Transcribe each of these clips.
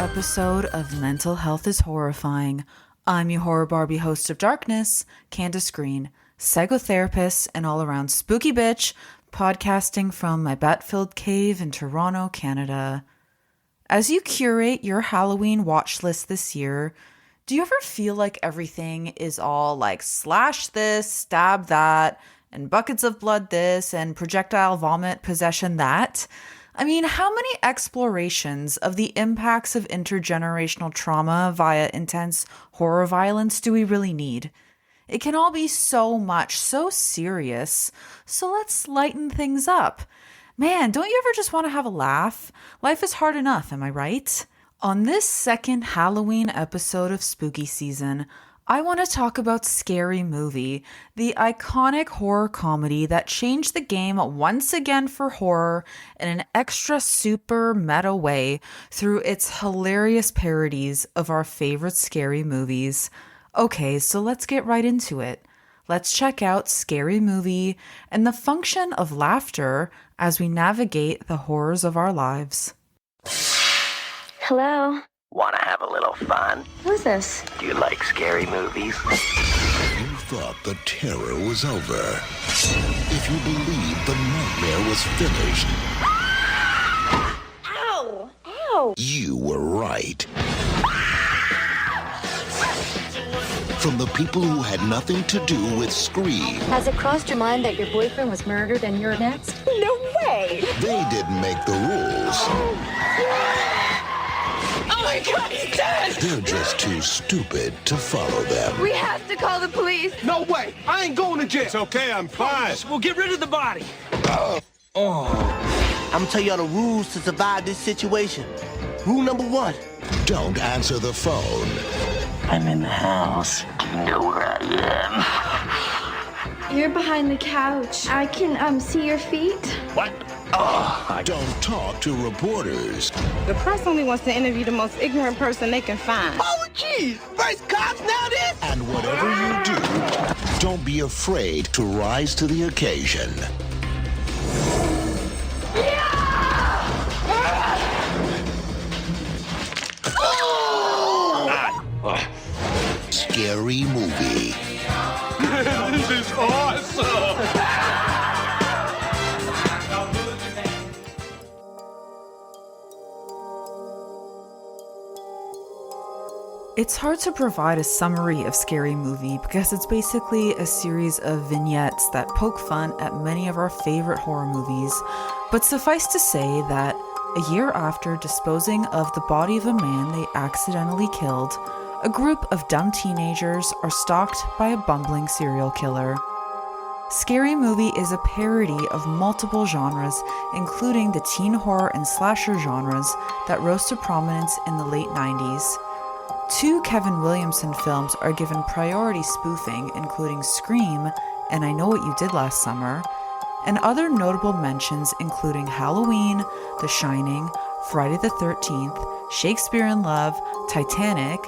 episode of Mental Health is Horrifying. I'm your horror Barbie host of Darkness, Candace Green, psychotherapist and all-around spooky bitch, podcasting from my bat-filled cave in Toronto, Canada. As you curate your Halloween watch list this year, do you ever feel like everything is all like slash this, stab that, and buckets of blood this, and projectile vomit possession that? I mean, how many explorations of the impacts of intergenerational trauma via intense horror violence do we really need? It can all be so much, so serious. So let's lighten things up. Man, don't you ever just want to have a laugh? Life is hard enough, am I right? On this second Halloween episode of Spooky Season, I want to talk about Scary Movie, the iconic horror comedy that changed the game once again for horror in an extra super meta way through its hilarious parodies of our favorite scary movies. Okay, so let's get right into it. Let's check out Scary Movie and the function of laughter as we navigate the horrors of our lives. Hello? Wanna have a little fun? Who's this? Do you like scary movies? You thought the terror was over. If you believed the nightmare was finished, Ow! Ow! you were right. From the people who had nothing to do with Scream, Has it crossed your mind that your boyfriend was murdered and you're next? No way! they didn't make the rules. Oh my god, he's dead! They're just too stupid to follow them. We have to call the police! No way! I ain't going to jail! It's okay, I'm fine. We'll get rid of the body! I'm gonna tell y'all the rules to survive this situation. Rule number 1. Don't answer the phone. I'm in the house. Do you know where I You're behind the couch. I can see your feet. am? What? Don't talk to reporters. The press only wants to interview the most ignorant person they can find. Oh, geez! First cops, now this? And whatever you do, don't be afraid to rise to the occasion. Scary Movie. This is awesome. It's hard to provide a summary of Scary Movie because it's basically a series of vignettes that poke fun at many of our favorite horror movies, but suffice to say that a year after disposing of the body of a man they accidentally killed, a group of dumb teenagers are stalked by a bumbling serial killer. Scary Movie is a parody of multiple genres, including the teen horror and slasher genres that rose to prominence in the late 90s. 2 Kevin Williamson films are given priority spoofing, including Scream and I Know What You Did Last Summer, and other notable mentions including Halloween, The Shining, Friday the 13th, Shakespeare in Love, Titanic,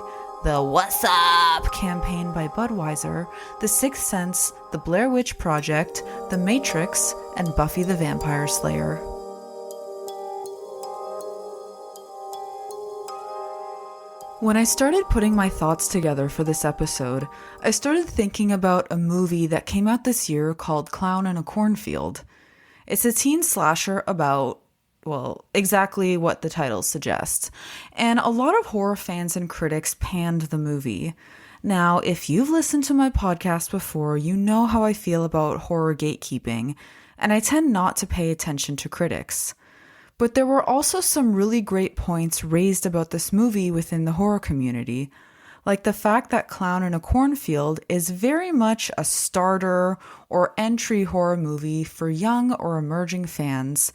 the What's Up campaign by Budweiser, The Sixth Sense, The Blair Witch Project, The Matrix, and Buffy the Vampire Slayer. When I started putting my thoughts together for this episode, I started thinking about a movie that came out this year called Clown in a Cornfield. It's a teen slasher about, well, exactly what the title suggests. And a lot of horror fans and critics panned the movie. Now, if you've listened to my podcast before, you know how I feel about horror gatekeeping, and I tend not to pay attention to critics. But there were also some really great points raised about this movie within the horror community, like the fact that Clown in a Cornfield is very much a starter or entry horror movie for young or emerging fans.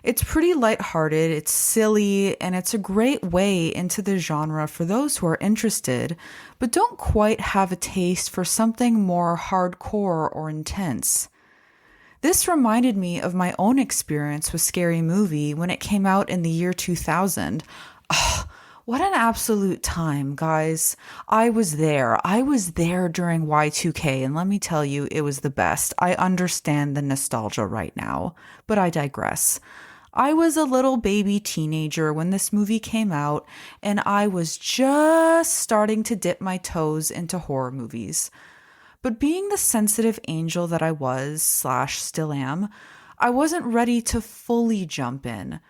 It's pretty lighthearted, it's silly, and it's a great way into the genre for those who are interested, but don't quite have a taste for something more hardcore or intense. This reminded me of my own experience with Scary Movie when it came out in the year 2000. Oh, what an absolute time, guys. I was there during Y2K, and let me tell you, it was the best. I understand the nostalgia right now, but I digress. I was a little baby teenager when this movie came out, and I was just starting to dip my toes into horror movies. But being the sensitive angel that I was, / still am, I wasn't ready to fully jump in.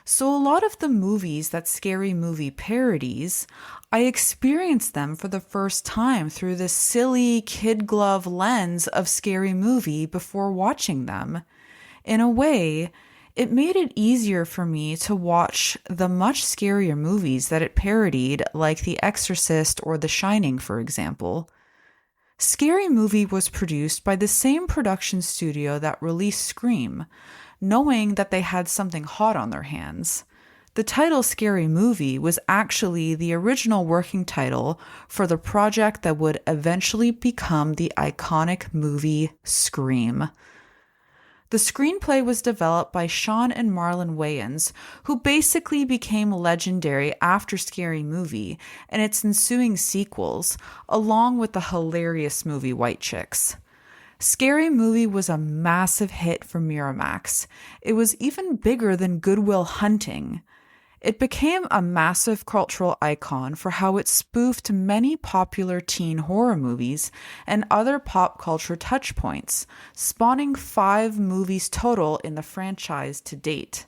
So a lot of the movies that Scary Movie parodies, I experienced them for the first time through the silly kid glove lens of Scary Movie before watching them. In a way, it made it easier for me to watch the much scarier movies that it parodied, like The Exorcist or The Shining, for example. Scary Movie was produced by the same production studio that released Scream, knowing that they had something hot on their hands. The title Scary Movie was actually the original working title for the project that would eventually become the iconic movie Scream. The screenplay was developed by Sean and Marlon Wayans, who basically became legendary after Scary Movie and its ensuing sequels, along with the hilarious movie White Chicks. Scary Movie was a massive hit for Miramax. It was even bigger than Good Will Hunting. It became a massive cultural icon for how it spoofed many popular teen horror movies and other pop culture touchpoints, spawning 5 movies total in the franchise to date.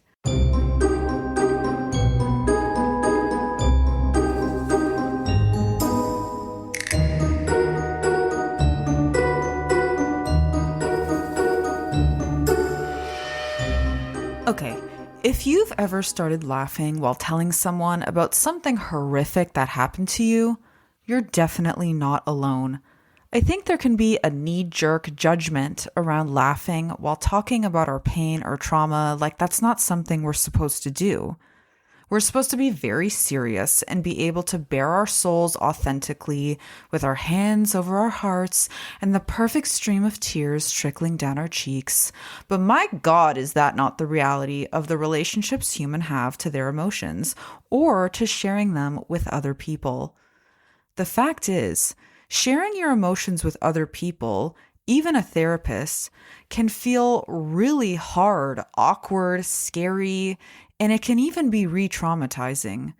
Okay, if you've ever started laughing while telling someone about something horrific that happened to you, you're definitely not alone. I think there can be a knee-jerk judgment around laughing while talking about our pain or trauma, like that's not something we're supposed to do. We're supposed to be very serious and be able to bare our souls authentically with our hands over our hearts and the perfect stream of tears trickling down our cheeks. But my God, is that not the reality of the relationships humans have to their emotions or to sharing them with other people? The fact is, sharing your emotions with other people, even a therapist, can feel really hard, awkward, scary, and it can even be re-traumatizing.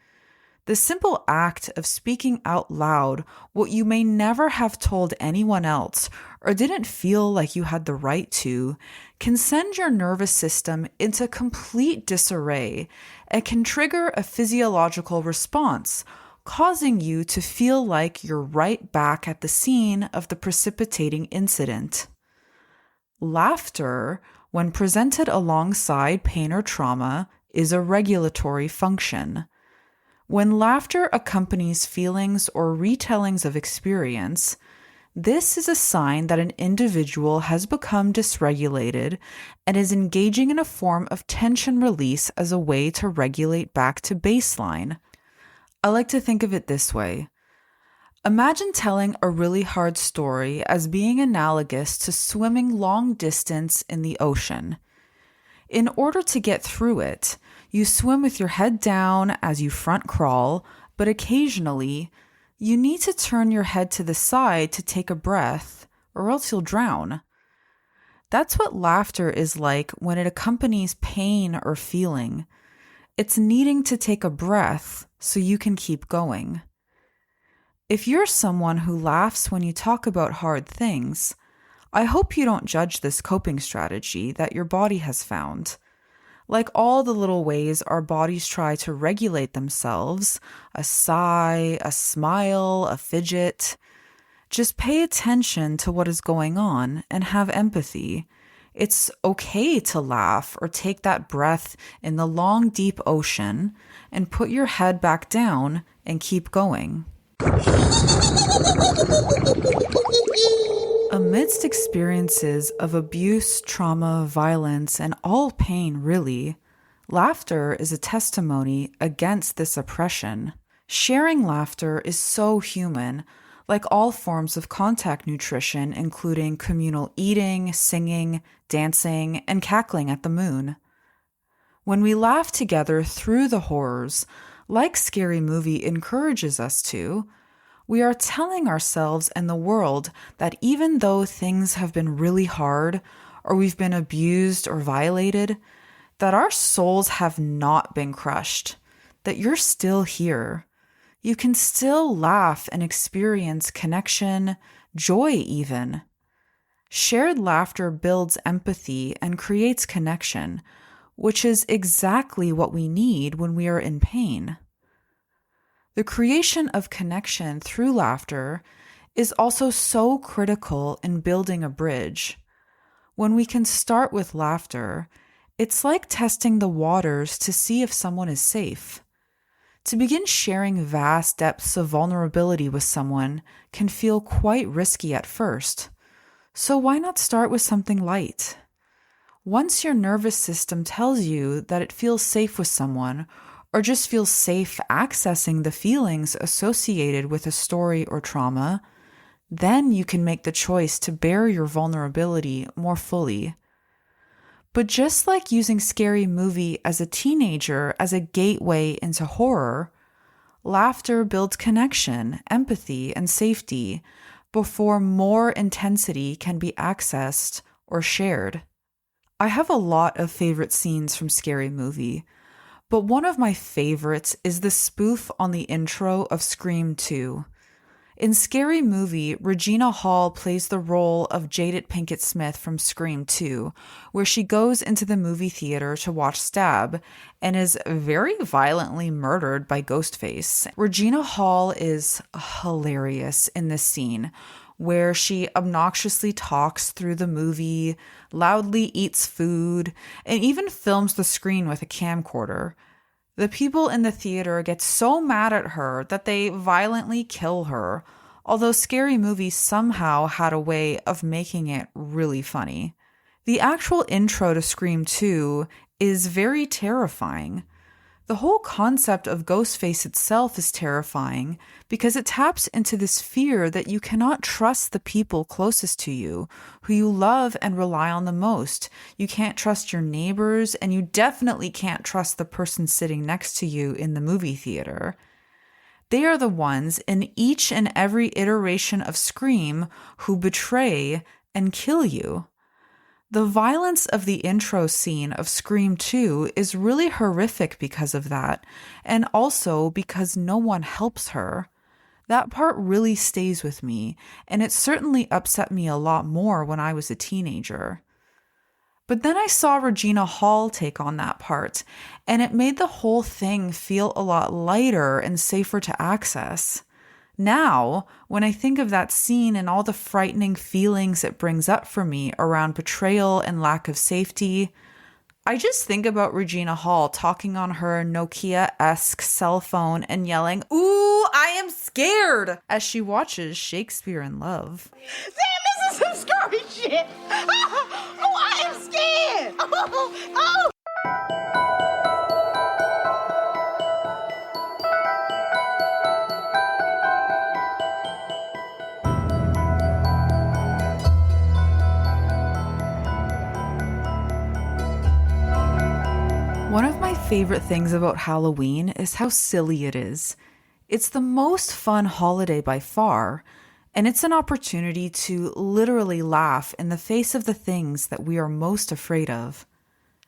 The simple act of speaking out loud what you may never have told anyone else or didn't feel like you had the right to can send your nervous system into complete disarray and can trigger a physiological response, causing you to feel like you're right back at the scene of the precipitating incident. Laughter, when presented alongside pain or trauma, is a regulatory function. When laughter accompanies feelings or retellings of experience, this is a sign that an individual has become dysregulated and is engaging in a form of tension release as a way to regulate back to baseline. I like to think of it this way. Imagine telling a really hard story as being analogous to swimming long distance in the ocean. In order to get through it, you swim with your head down as you front crawl, but occasionally, you need to turn your head to the side to take a breath, or else you'll drown. That's what laughter is like when it accompanies pain or feeling. It's needing to take a breath so you can keep going. If you're someone who laughs when you talk about hard things, I hope you don't judge this coping strategy that your body has found. Like all the little ways our bodies try to regulate themselves, a sigh, a smile, a fidget, just pay attention to what is going on and have empathy. It's okay to laugh or take that breath in the long, deep ocean and put your head back down and keep going. Amidst experiences of abuse, trauma, violence, and all pain, really, laughter is a testimony against this oppression. Sharing laughter is so human, like all forms of contact nutrition, including communal eating, singing, dancing, and cackling at the moon. When we laugh together through the horrors, like Scary Movie encourages us to, we are telling ourselves and the world that even though things have been really hard, or we've been abused or violated, that our souls have not been crushed, that you're still here. You can still laugh and experience connection, joy even. Shared laughter builds empathy and creates connection, which is exactly what we need when we are in pain. The creation of connection through laughter is also so critical in building a bridge. When we can start with laughter, it's like testing the waters to see if someone is safe. To begin sharing vast depths of vulnerability with someone can feel quite risky at first. So why not start with something light? Once your nervous system tells you that it feels safe with someone, or just feels safe accessing the feelings associated with a story or trauma, then you can make the choice to bear your vulnerability more fully. But just like using Scary Movie as a teenager as a gateway into horror, laughter builds connection, empathy, and safety before more intensity can be accessed or shared. I have a lot of favorite scenes from Scary Movie, but one of my favorites is the spoof on the intro of Scream 2. In Scary Movie, Regina Hall plays the role of Jada Pinkett Smith from Scream 2, where she goes into the movie theater to watch Stab and is very violently murdered by Ghostface. Regina Hall is hilarious in this scene, where she obnoxiously talks through the movie, loudly eats food, and even films the screen with a camcorder. The people in the theater get so mad at her that they violently kill her, although Scary Movie somehow had a way of making it really funny. The actual intro to Scream 2 is very terrifying. The whole concept of Ghostface itself is terrifying because it taps into this fear that you cannot trust the people closest to you, who you love and rely on the most. You can't trust your neighbors, and you definitely can't trust the person sitting next to you in the movie theater. They are the ones in each and every iteration of Scream who betray and kill you. The violence of the intro scene of Scream 2 is really horrific because of that, and also because no one helps her. That part really stays with me, and it certainly upset me a lot more when I was a teenager. But then I saw Regina Hall take on that part, and it made the whole thing feel a lot lighter and safer to access. Now, when I think of that scene and all the frightening feelings it brings up for me around betrayal and lack of safety, I just think about Regina Hall talking on her Nokia-esque cell phone and yelling, "Ooh, I am scared!" as she watches Shakespeare in Love. Sam, this is some scary shit. Oh, I am scared. Oh. One of my favorite things about Halloween is how silly it is. It's the most fun holiday by far, and it's an opportunity to literally laugh in the face of the things that we are most afraid of.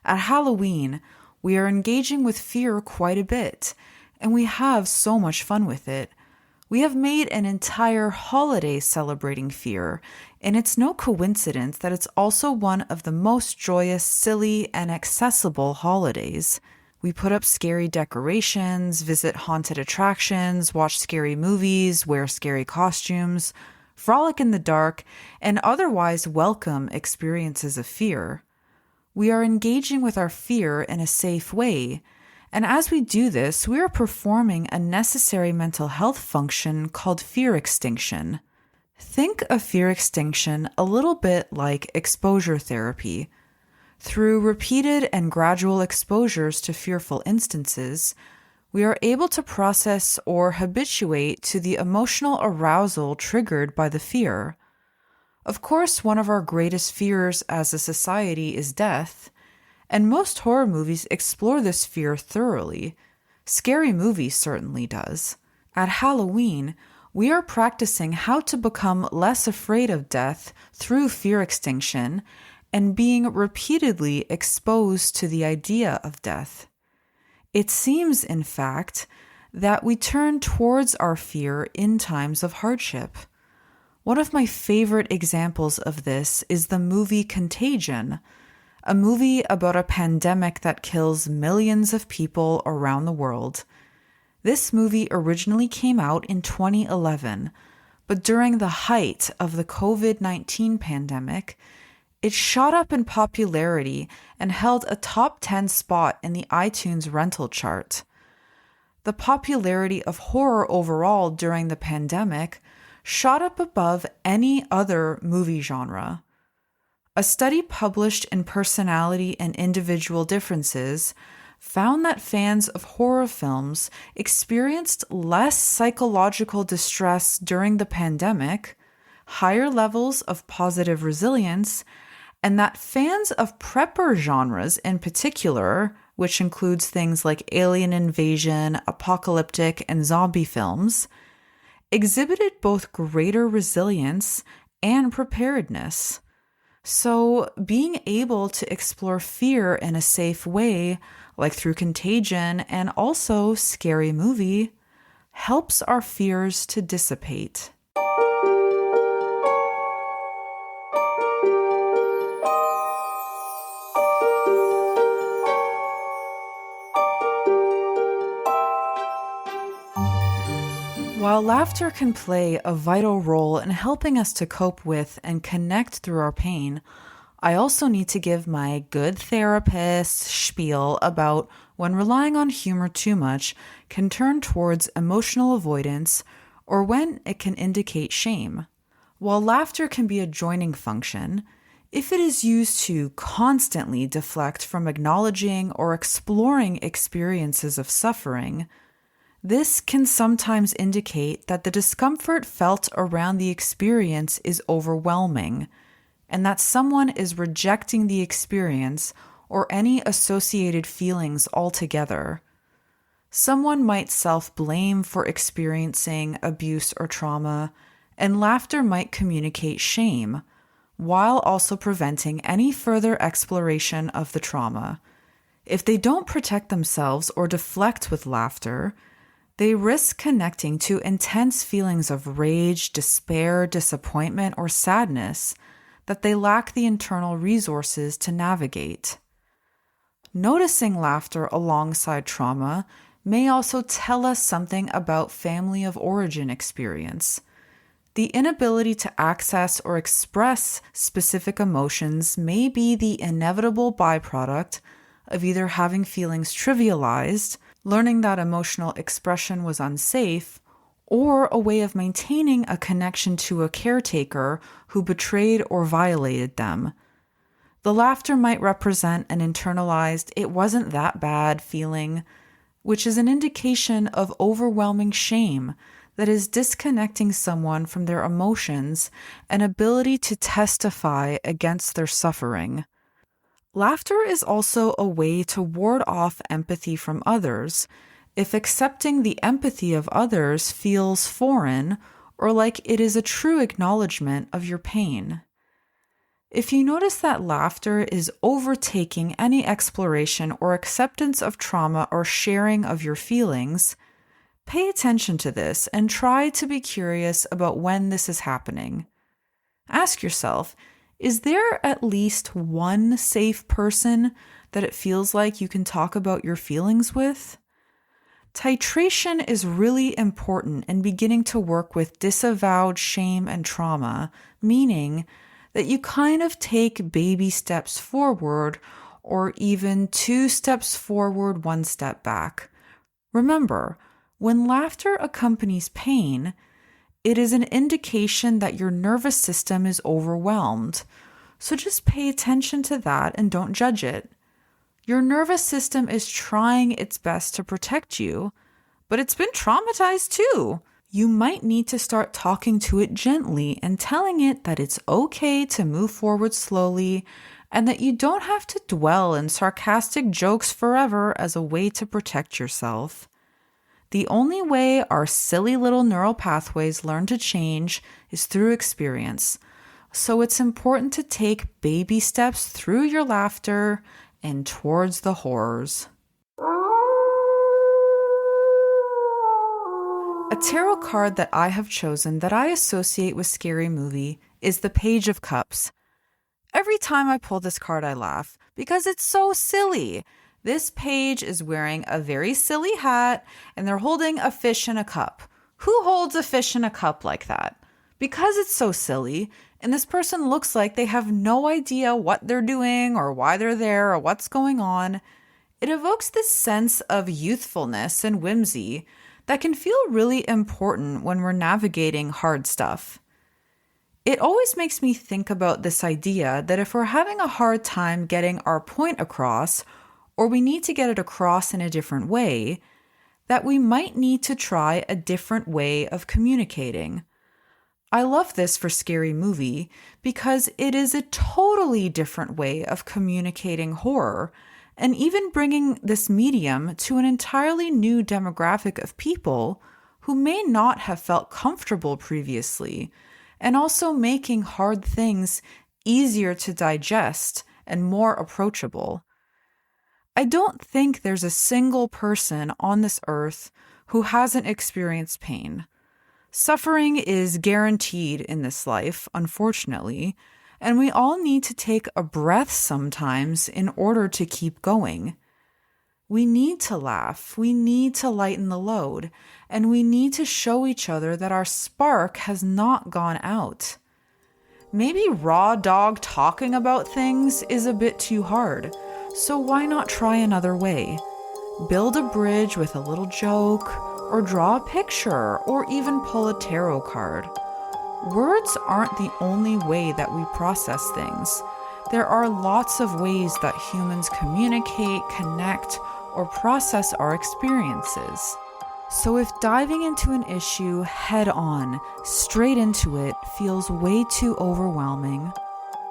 At Halloween, we are engaging with fear quite a bit, and we have so much fun with it. We have made an entire holiday celebrating fear, and it's no coincidence that it's also one of the most joyous, silly, and accessible holidays. We put up scary decorations, visit haunted attractions, watch scary movies, wear scary costumes, frolic in the dark, and otherwise welcome experiences of fear. We are engaging with our fear in a safe way, and as we do this, we are performing a necessary mental health function called fear extinction. Think of fear extinction a little bit like exposure therapy. Through repeated and gradual exposures to fearful instances, we are able to process or habituate to the emotional arousal triggered by the fear. Of course, one of our greatest fears as a society is death, and most horror movies explore this fear thoroughly. Scary Movie certainly does. At Halloween, we are practicing how to become less afraid of death through fear extinction and being repeatedly exposed to the idea of death. It seems, in fact, that we turn towards our fear in times of hardship. One of my favorite examples of this is the movie Contagion, a movie about a pandemic that kills millions of people around the world. This movie originally came out in 2011, but during the height of the COVID-19 pandemic, it shot up in popularity and held a top 10 spot in the iTunes rental chart. The popularity of horror overall during the pandemic shot up above any other movie genre. A study published in Personality and Individual Differences found that fans of horror films experienced less psychological distress during the pandemic, higher levels of positive resilience, and that fans of prepper genres in particular, which includes things like alien invasion, apocalyptic, and zombie films, exhibited both greater resilience and preparedness. So, being able to explore fear in a safe way, like through Contagion and also Scary Movie, helps our fears to dissipate. While laughter can play a vital role in helping us to cope with and connect through our pain, I also need to give my good therapist spiel about when relying on humor too much can turn towards emotional avoidance or when it can indicate shame. While laughter can be a joining function, if it is used to constantly deflect from acknowledging or exploring experiences of suffering, this can sometimes indicate that the discomfort felt around the experience is overwhelming, and that someone is rejecting the experience or any associated feelings altogether. Someone might self-blame for experiencing abuse or trauma, and laughter might communicate shame, while also preventing any further exploration of the trauma. If they don't protect themselves or deflect with laughter, they risk connecting to intense feelings of rage, despair, disappointment, or sadness that they lack the internal resources to navigate. Noticing laughter alongside trauma may also tell us something about family of origin experience. The inability to access or express specific emotions may be the inevitable byproduct of either having feelings trivialized, learning that emotional expression was unsafe, or a way of maintaining a connection to a caretaker who betrayed or violated them. The laughter might represent an internalized "it wasn't that bad" feeling, which is an indication of overwhelming shame that is disconnecting someone from their emotions and ability to testify against their suffering. Laughter is also a way to ward off empathy from others if accepting the empathy of others feels foreign or like it is a true acknowledgement of your pain. If you notice that laughter is overtaking any exploration or acceptance of trauma or sharing of your feelings, pay attention to this and try to be curious about when this is happening. Ask yourself, is there at least one safe person that it feels like you can talk about your feelings with? Titration is really important in beginning to work with disavowed shame and trauma, meaning that you kind of take baby steps forward or even 2 steps forward, 1 step back. Remember, when laughter accompanies pain, it is an indication that your nervous system is overwhelmed. So just pay attention to that and don't judge it. Your nervous system is trying its best to protect you, but it's been traumatized too. You might need to start talking to it gently and telling it that it's okay to move forward slowly and that you don't have to dwell in sarcastic jokes forever as a way to protect yourself. The only way our silly little neural pathways learn to change is through experience, So it's important to take baby steps through your laughter and towards the horrors. A tarot card that I have chosen that I associate with Scary Movie is the Page of Cups. Every time I pull this card, I laugh because it's so silly. This page is wearing a very silly hat and they're holding a fish in a cup. Who holds a fish in a cup like that? Because it's so silly, and this person looks like they have no idea what they're doing or why they're there or what's going on. It evokes this sense of youthfulness and whimsy that can feel really important when we're navigating hard stuff. It always makes me think about this idea that if we're having a hard time getting our point across, or we need to get it across in a different way, that we might need to try a different way of communicating. I love this for Scary Movie because it is a totally different way of communicating horror, and even bringing this medium to an entirely new demographic of people who may not have felt comfortable previously, and also making hard things easier to digest and more approachable. I don't think there's a single person on this earth who hasn't experienced pain. Suffering is guaranteed in this life, unfortunately, and we all need to take a breath sometimes in order to keep going. We need to laugh, we need to lighten the load, and we need to show each other that our spark has not gone out. Maybe raw dog talking about things is a bit too hard, so why not try another way? Build a bridge with a little joke, or draw a picture, or even pull a tarot card. Words aren't the only way that we process things. There are lots of ways that humans communicate, connect, or process our experiences. So if diving into an issue head on, straight into it, feels way too overwhelming,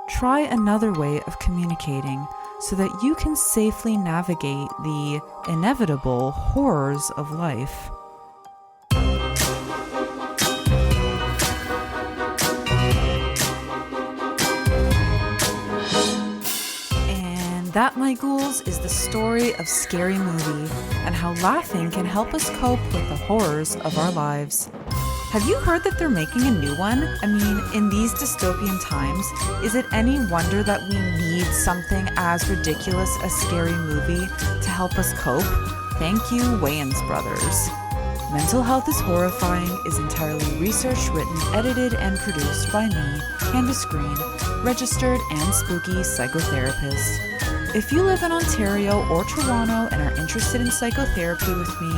try another way of communicating so that you can safely navigate the inevitable horrors of life. That, my ghouls, is the story of Scary Movie and how laughing can help us cope with the horrors of our lives. Have you heard that they're making a new one? I mean, in these dystopian times, is it any wonder that we need something as ridiculous as Scary Movie to help us cope? Thank you, Wayans Brothers. Mental Health is Horrifying is entirely researched, written, edited, and produced by me, Candace Green, registered and spooky psychotherapist. If you live in Ontario or Toronto and are interested in psychotherapy with me,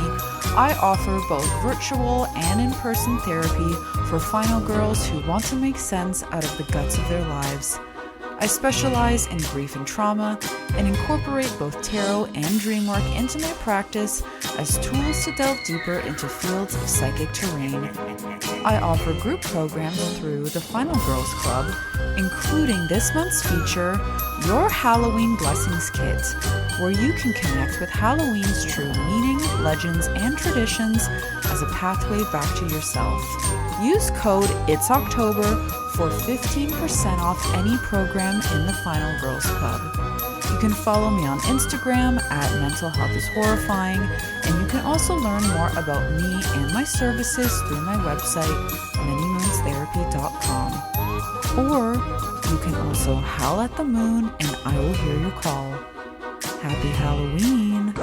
I offer both virtual and in-person therapy for final girls who want to make sense out of the guts of their lives. I specialize in grief and trauma and incorporate both tarot and dream work into my practice as tools to delve deeper into fields of psychic terrain. I offer group programs through the Final Girls Club, including this month's feature, Your Halloween Blessings Kit, where you can connect with Halloween's true meaning, legends, and traditions as a pathway back to yourself. Use code IT'sOctober for 15% off any program in the Final Girls Club. You can follow me on Instagram at Mental Health is Horrifying, and you can also learn more about me and my services through my website, ManyMoonsTherapy.com. Or you can also howl at the moon and I will hear your call. Happy Halloween!